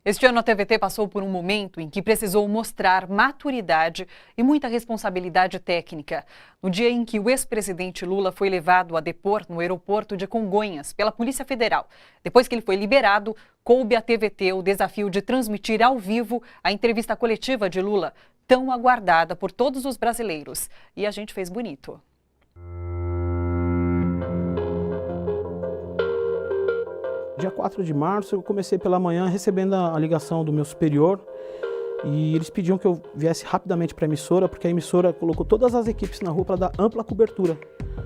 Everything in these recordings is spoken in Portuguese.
Este ano a TVT passou por um momento em que precisou mostrar maturidade e muita responsabilidade técnica. No dia em que o ex-presidente Lula foi levado a depor no aeroporto de Congonhas pela Polícia Federal. Depois que ele foi liberado, coube à TVT o desafio de transmitir ao vivo a entrevista coletiva de Lula, tão aguardada por todos os brasileiros. E a gente fez bonito. Dia 4 de março, eu comecei pela manhã recebendo a ligação do meu superior e eles pediam que eu viesse rapidamente para a emissora, porque a emissora colocou todas as equipes na rua para dar ampla cobertura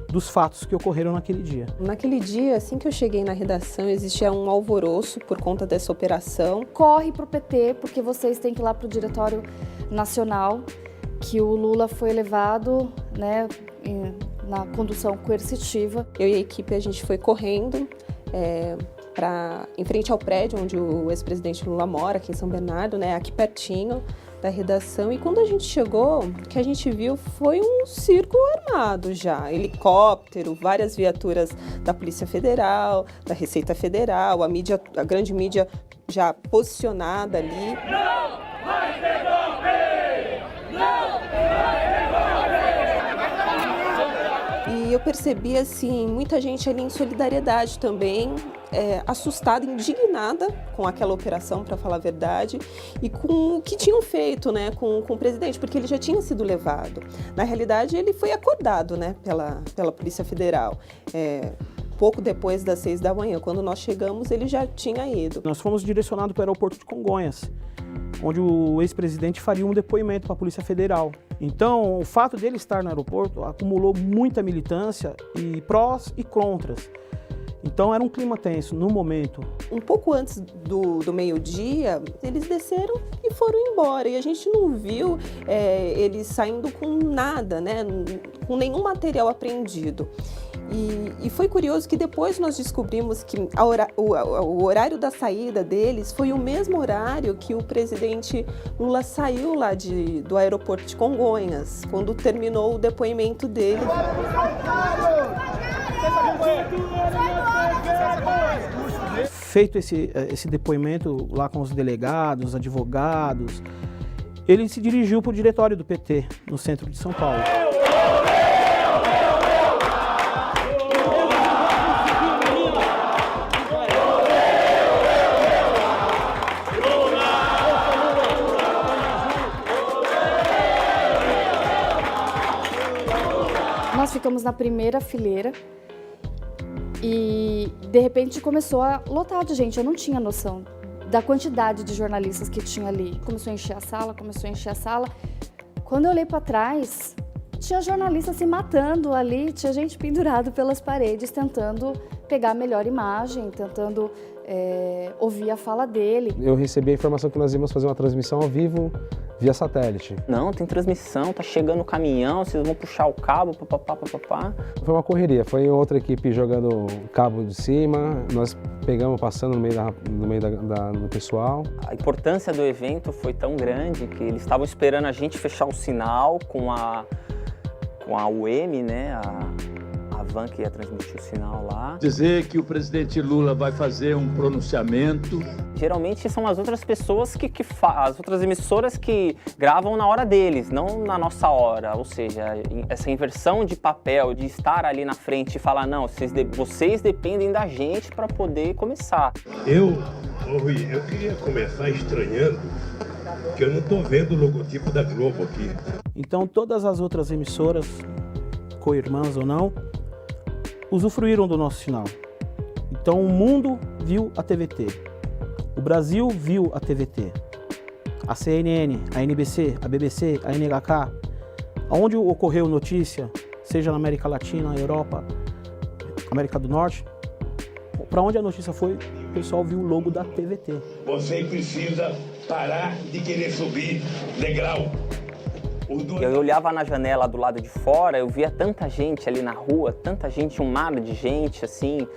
dos fatos que ocorreram naquele dia. Naquele dia, assim que eu cheguei na redação, existia um alvoroço por conta dessa operação. Corre para o PT, porque vocês têm que ir lá para o Diretório Nacional, que o Lula foi levado, né, na condução coercitiva. Eu e a equipe, a gente foi correndo em frente ao prédio onde o ex-presidente Lula mora, aqui em São Bernardo, né, aqui pertinho da redação. E quando a gente chegou, o que a gente viu foi um circo armado já. Helicóptero, várias viaturas da Polícia Federal, da Receita Federal, a grande mídia já posicionada ali. Não vai ter golpe! Não vai ter golpe! E eu percebi, assim, muita gente ali em solidariedade também, assustada, indignada com aquela operação, para falar a verdade, e com o que tinham feito, né, com o presidente, porque ele já tinha sido levado. Na realidade, ele foi acordado, né, pela Polícia Federal. Pouco depois das 6 da manhã, quando nós chegamos, ele já tinha ido. Nós fomos direcionados para o aeroporto de Congonhas, onde o ex-presidente faria um depoimento para a Polícia Federal. Então, o fato dele estar no aeroporto acumulou muita militância e prós e contras. Então, era um clima tenso no momento. Um pouco antes do meio-dia, eles desceram e foram embora. E a gente não viu eles saindo com nada, né? Com nenhum material apreendido. E foi curioso que depois nós descobrimos que o horário da saída deles foi o mesmo horário que o presidente Lula saiu lá do aeroporto de Congonhas, quando terminou o depoimento dele. Feito esse depoimento lá com os delegados, advogados, ele se dirigiu para o diretório do PT, no centro de São Paulo. Nós ficamos na primeira fileira e, de repente, começou a lotar de gente. Eu não tinha noção da quantidade de jornalistas que tinha ali. Começou a encher a sala, Quando eu olhei para trás, tinha jornalista se matando ali, tinha gente pendurado pelas paredes, tentando pegar a melhor imagem, tentando ouvir a fala dele. Eu recebi a informação que nós íamos fazer uma transmissão ao vivo via satélite. Não, tem transmissão, tá chegando o caminhão, vocês vão puxar o cabo, papapá. Foi uma correria, foi outra equipe jogando o cabo de cima, nós pegamos, passando no meio do pessoal. A importância do evento foi tão grande que eles estavam esperando a gente fechar o sinal com a UEM, né, a van que ia transmitir o sinal lá. Dizer que o presidente Lula vai fazer um pronunciamento. Geralmente são as outras pessoas as outras emissoras que gravam na hora deles, não na nossa hora. Ou seja, essa inversão de papel, de estar ali na frente e falar, não, vocês dependem da gente para poder começar. Rui, eu queria começar estranhando que eu não estou vendo o logotipo da Globo aqui. Então, todas as outras emissoras, co-irmãs ou não, usufruíram do nosso sinal. Então o mundo viu a TVT, o Brasil viu a TVT, a CNN, a NBC, a BBC, a NHK, aonde ocorreu notícia, seja na América Latina, Europa, América do Norte, para onde a notícia foi, o pessoal viu o logo da TVT. Você precisa parar de querer subir degrau. Eu olhava na janela do lado de fora, eu via tanta gente ali na rua, tanta gente, um mar de gente, assim,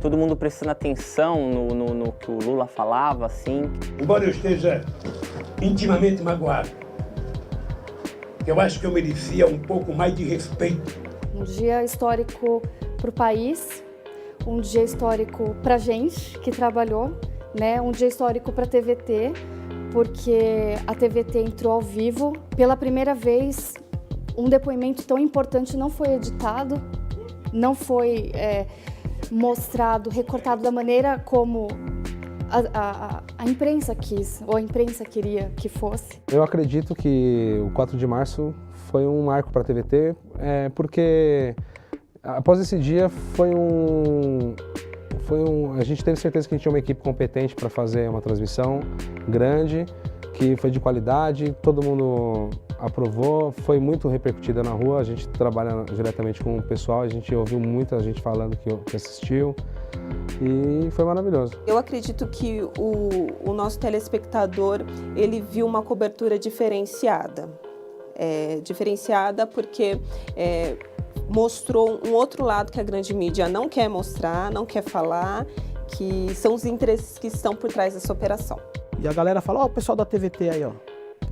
todo mundo prestando atenção no que o Lula falava, assim. Embora eu esteja intimamente magoado, eu acho que eu merecia um pouco mais de respeito. Um dia histórico para o país, um dia histórico para a gente que trabalhou né? Um dia histórico para a TVT, porque a TVT entrou ao vivo. Pela primeira vez, um depoimento tão importante não foi editado, não foi mostrado, recortado da maneira como a imprensa quis, ou a imprensa queria que fosse. Eu acredito que o 4 de março foi um marco para a TVT, porque após esse dia a gente teve certeza que a gente tinha uma equipe competente para fazer uma transmissão grande, que foi de qualidade, todo mundo aprovou, foi muito repercutida na rua, a gente trabalha diretamente com o pessoal, a gente ouviu muita gente falando que assistiu e foi maravilhoso. Eu acredito que o nosso telespectador, ele viu uma cobertura diferenciada. Diferenciada porque mostrou um outro lado que a grande mídia não quer mostrar, não quer falar, que são os interesses que estão por trás dessa operação. E a galera fala, ó, o pessoal da TVT aí, ó,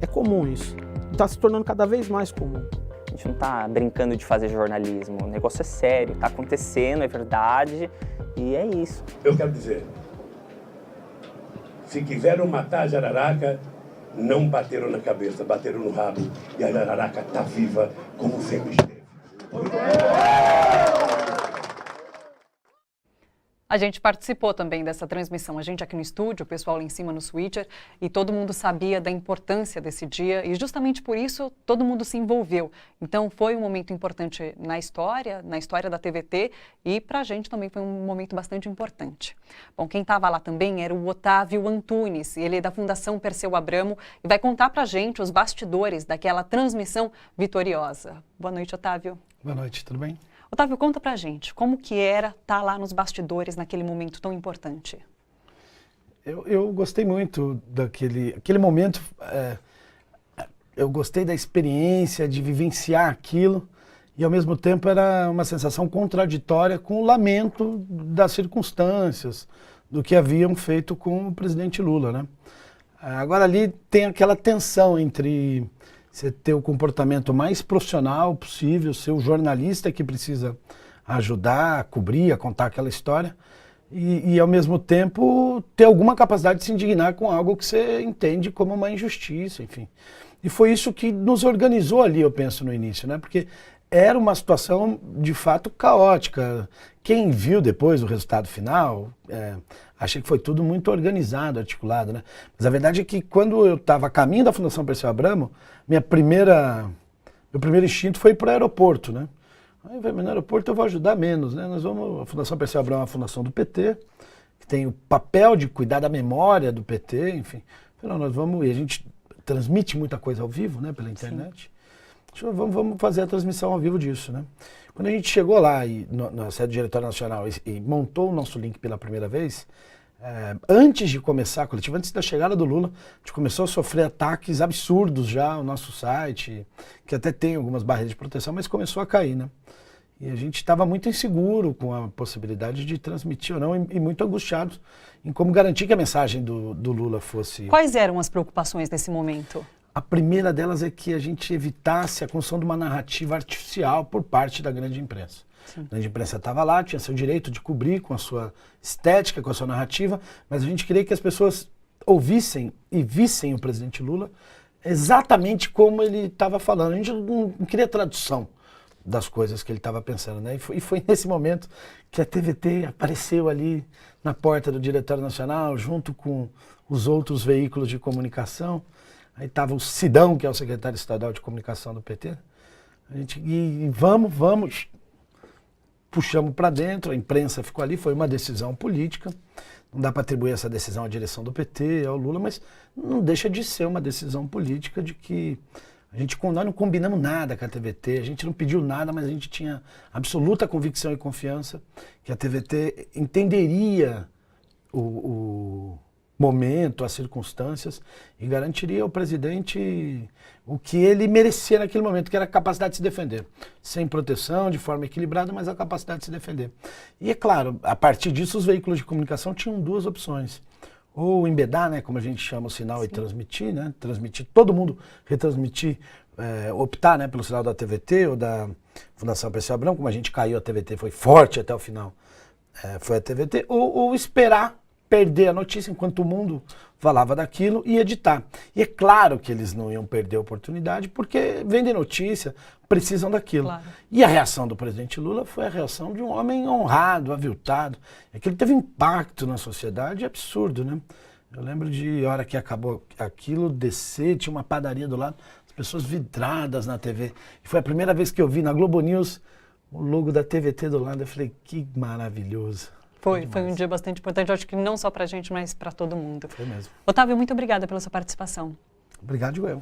é comum isso. Está se tornando cada vez mais comum. A gente não está brincando de fazer jornalismo, o negócio é sério, está acontecendo, é verdade, e é isso. Eu quero dizer, se quiseram matar a jararaca, não bateram na cabeça, bateram no rabo, e a jararaca está viva como sempre esteve. A gente participou também dessa transmissão, a gente aqui no estúdio, o pessoal lá em cima no switcher, e todo mundo sabia da importância desse dia e justamente por isso todo mundo se envolveu. Então foi um momento importante na história da TVT e para a gente também foi um momento bastante importante. Bom, quem estava lá também era o Otávio Antunes, ele é da Fundação Perseu Abramo e vai contar para a gente os bastidores daquela transmissão vitoriosa. Boa noite, Otávio. Boa noite, tudo bem? Otávio, conta pra gente, como que era estar lá nos bastidores naquele momento tão importante? Eu gostei muito daquele momento, eu gostei da experiência de vivenciar aquilo e ao mesmo tempo era uma sensação contraditória com o lamento das circunstâncias, do que haviam feito com o presidente Lula, né? Agora ali tem aquela tensão entre você ter o comportamento mais profissional possível, ser o jornalista que precisa ajudar, a cobrir, a contar aquela história e ao mesmo tempo ter alguma capacidade de se indignar com algo que você entende como uma injustiça, enfim. E foi isso que nos organizou ali, eu penso, no início, né? Porque era uma situação de fato caótica. Quem viu depois o resultado final, achei que foi tudo muito organizado, articulado, né? Mas a verdade é que quando eu estava a caminho da Fundação Perseu Abramo, meu primeiro instinto foi para o aeroporto, né? Aí, no aeroporto eu vou ajudar menos, né? A Fundação Perseu Abramo é uma fundação do PT, que tem o papel de cuidar da memória do PT, enfim. Então, nós vamos, e a gente transmite muita coisa ao vivo, né, pela internet. Vamos fazer a transmissão ao vivo disso, né? Quando a gente chegou lá na sede do Diretório Nacional e montou o nosso link pela primeira vez, antes de começar a coletiva, antes da chegada do Lula, a gente começou a sofrer ataques absurdos já no nosso site, que até tem algumas barreiras de proteção, mas começou a cair, né? E a gente estava muito inseguro com a possibilidade de transmitir ou não e muito angustiados em como garantir que a mensagem do Lula fosse... Quais eram as preocupações nesse momento? A primeira delas é que a gente evitasse a construção de uma narrativa artificial por parte da grande imprensa. Sim. A grande imprensa estava lá, tinha seu direito de cobrir com a sua estética, com a sua narrativa, mas a gente queria que as pessoas ouvissem e vissem o presidente Lula exatamente como ele estava falando. A gente não queria tradução das coisas que ele estava pensando, né? E foi nesse momento que a TVT apareceu ali na porta do Diretório Nacional, junto com os outros veículos de comunicação. Aí estava o Sidão, que é o secretário estadual de comunicação do PT. A gente, vamos, puxamos para dentro, a imprensa ficou ali, foi uma decisão política. Não dá para atribuir essa decisão à direção do PT, ao Lula, mas não deixa de ser uma decisão política de que nós não combinamos nada com a TVT, a gente não pediu nada, mas a gente tinha absoluta convicção e confiança que a TVT entenderia o momento, as circunstâncias e garantiria ao presidente o que ele merecia naquele momento, que era a capacidade de se defender. Sem proteção, de forma equilibrada, mas a capacidade de se defender. E é claro, a partir disso os veículos de comunicação tinham duas opções. Ou embedar, né, como a gente chama o sinal, sim, e transmitir, né, transmitir, todo mundo retransmitir, optar, né, pelo sinal da TVT ou da Fundação Perseu Abramo, como a gente caiu, a TVT foi forte até o final, foi a TVT, ou esperar perder a notícia enquanto o mundo falava daquilo e editar. E é claro que eles não iam perder a oportunidade, porque vendem notícia, precisam daquilo. Claro. E a reação do presidente Lula foi a reação de um homem honrado, aviltado. Aquilo teve impacto na sociedade absurdo, né? Eu lembro de hora que acabou aquilo, descer, tinha uma padaria do lado, as pessoas vidradas na TV. E foi a primeira vez que eu vi na Globo News o logo da TVT do lado. Eu falei, que maravilhoso. Foi um dia bastante importante, eu acho que não só pra gente, mas pra todo mundo. Foi mesmo. Otávio, muito obrigada pela sua participação. Obrigado, Joel.